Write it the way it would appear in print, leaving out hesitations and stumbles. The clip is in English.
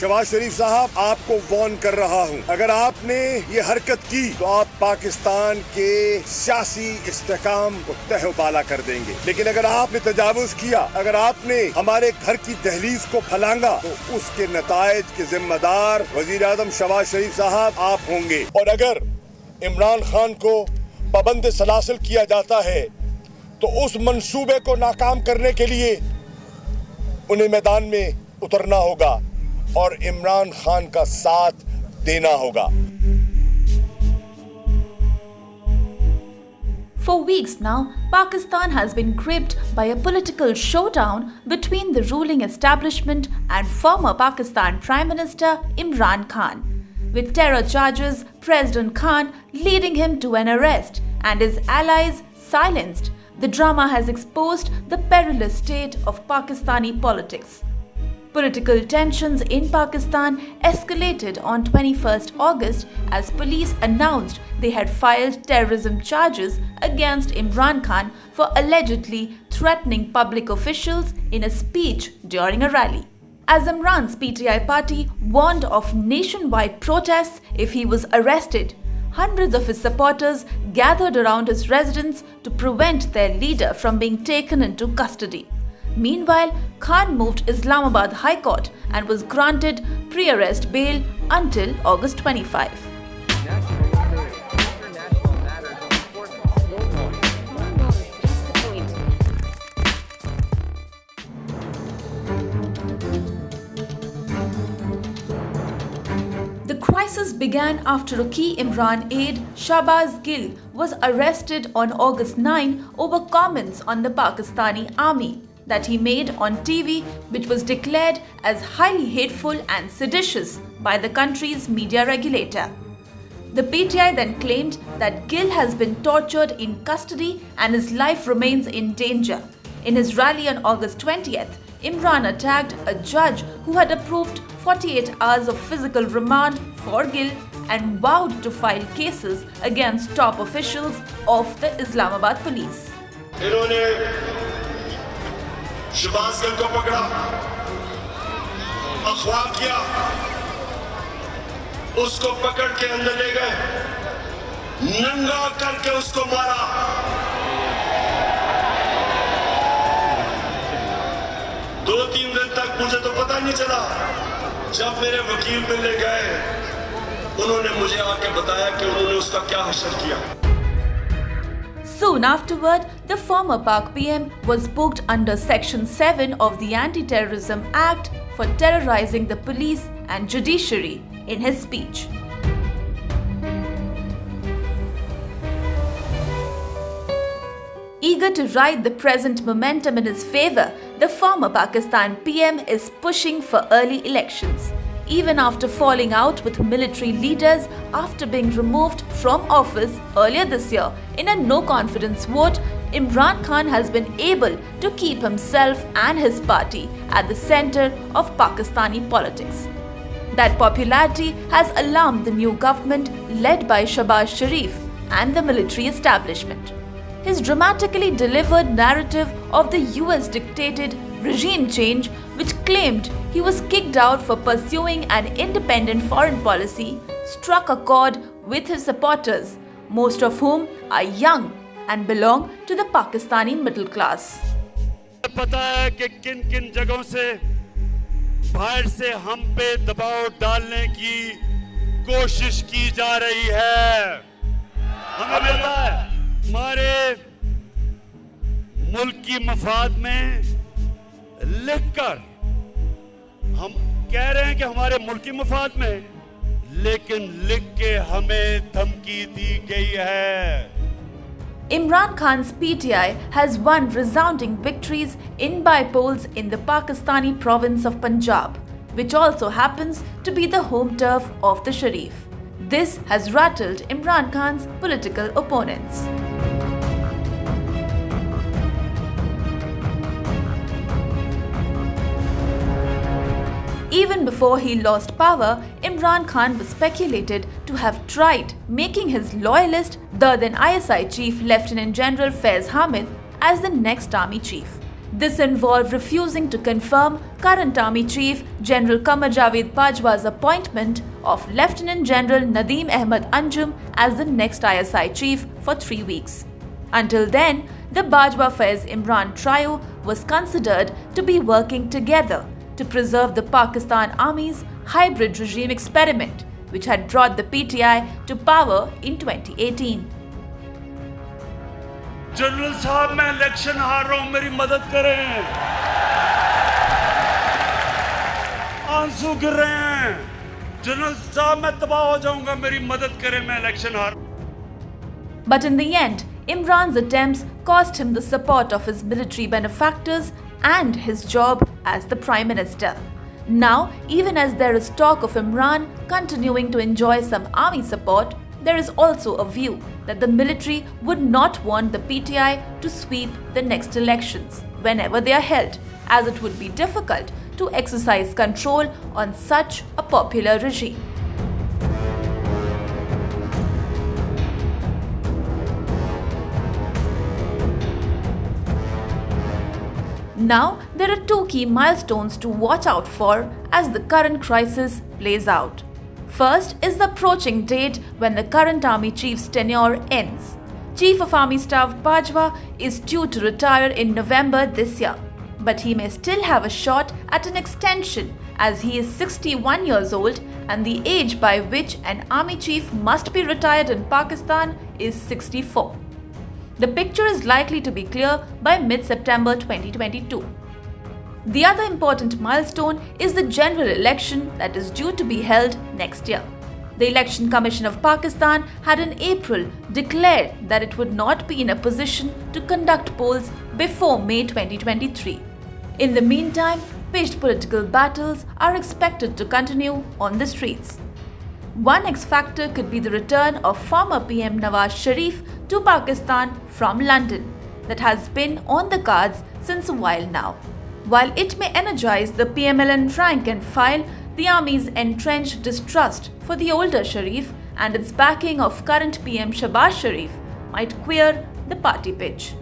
शहबाज शरीफ साहब, आपको वार्न कर रहा हूँ, अगर आपने ये हरकत की तो आप पाकिस्तान के सियासी इस्तेहकाम को तहबाला कर देंगे। लेकिन अगर आपने तजावुज किया, अगर आपने हमारे घर की दहलीज को फलांगा तो उसके नतायज के जिम्मेदार वजीर आजम शहबाज शरीफ साहब आप होंगे। और अगर इमरान खान को पाबंद सलासिल किया जाता है तो उस मंसूबे को नाकाम करने के लिए उन्हें मैदान में उतरना होगा और इमरान खान का साथ देना होगा। For weeks now, Pakistan has been gripped by a political showdown between the ruling establishment and former Pakistan Prime Minister Imran Khan. With terror charges, President Khan leading him to an arrest and his allies silenced, the drama has exposed the perilous state of Pakistani politics. Political tensions in Pakistan escalated on 21st August as police announced they had filed terrorism charges against Imran Khan for allegedly threatening public officials in a speech during a rally. As Imran's PTI party warned of nationwide protests if he was arrested, hundreds of his supporters gathered around his residence to prevent their leader from being taken into custody. Meanwhile, Khan moved Islamabad High Court and was granted pre-arrest bail until August 25. The crisis began after a key Imran aide, Shahbaz Gill, was arrested on August 9 over comments on the Pakistani army that he made on TV, which was declared as highly hateful and seditious by the country's media regulator. The PTI then claimed that Gill has been tortured in custody and his life remains in danger. In his rally on August 20th, Imran attacked a judge who had approved 48 hours of physical remand for Gill and vowed to file cases against top officials of the Islamabad police. Shahbaz Gill को पकड़ा, अगवा किया, उसको पकड़ के अंदर ले गए, नंगा करके उसको मारा। 2-3 दिन तक मुझे तो पता नहीं चला। जब मेरे वकील मिलने गए, उन्होंने मुझे आके बताया कि उन्होंने उसका क्या हशर किया। Soon afterward, the former Pak PM was booked under Section 7 of the Anti-Terrorism Act for terrorizing the police and judiciary in his speech. Eager to ride the present momentum in his favor, the former Pakistan PM is pushing for early elections. Even after falling out with military leaders after being removed from office earlier this year in a no-confidence vote, Imran Khan has been able to keep himself and his party at the center of Pakistani politics. That popularity has alarmed the new government led by Shahbaz Sharif and the military establishment. His dramatically delivered narrative of the US-dictated regime change, which claimed he was kicked out for pursuing an independent foreign policy, struck a chord with his supporters, most of whom are young and belong to the Pakistani middle class. पता है कि किन-किन जगहों से बाहर से हम पे दबाव डालने की कोशिश की जा रही है। हमें पता है हमारे मुल्क की मफाद में लिखकर हम कह रहे हैं कि हमारे मुल्क की मफाद में, लेकिन लिख के हमें धमकी दी गई है। Imran Khan's PTI has won resounding victories in by-polls in the Pakistani province of Punjab, which also happens to be the home turf of the Sharif. This has rattled Imran Khan's political opponents. Even before he lost power, Imran Khan was speculated to have tried making his loyalist, the then ISI chief Lieutenant General Faiz Hamid, as the next army chief. This involved refusing to confirm current Army Chief General Qamar Javed Bajwa's appointment of Lieutenant General Nadeem Ahmad Anjum as the next ISI chief for 3 weeks. Until then, the Bajwa Faiz Imran trio was considered to be working together to preserve the Pakistan Army's hybrid regime experiment, which had brought the PTI to power in 2018. General साहब मैं election हार रहा हूं, मेरी मदद करें। आंसू गिर रहे हैं। जनरल साहब मैं तबाह हो जाऊंगा, मेरी मदद करें, मैं इलेक्शन हार। But in the end, Imran's attempts cost him the support of his military benefactors and his job as the Prime Minister. Now, even as there is talk of Imran continuing to enjoy some army support, there is also a view that the military would not want the PTI to sweep the next elections whenever they are held, as it would be difficult to exercise control on such a popular regime. Now, there are two key milestones to watch out for as the current crisis plays out. First is the approaching date when the current Army Chief's tenure ends. Chief of Army Staff Bajwa is due to retire in November this year, but he may still have a shot at an extension as he is 61 years old and the age by which an Army Chief must be retired in Pakistan is 64. The picture is likely to be clear by mid-September 2022. The other important milestone is the general election that is due to be held next year. The Election Commission of Pakistan had in April declared that it would not be in a position to conduct polls before May 2023. In the meantime, pitched political battles are expected to continue on the streets. One X factor could be the return of former PM Nawaz Sharif to Pakistan from London, that has been on the cards since a while now. While it may energize the PMLN rank and file, the army's entrenched distrust for the older Sharif and its backing of current PM Shahbaz Sharif might queer the party pitch.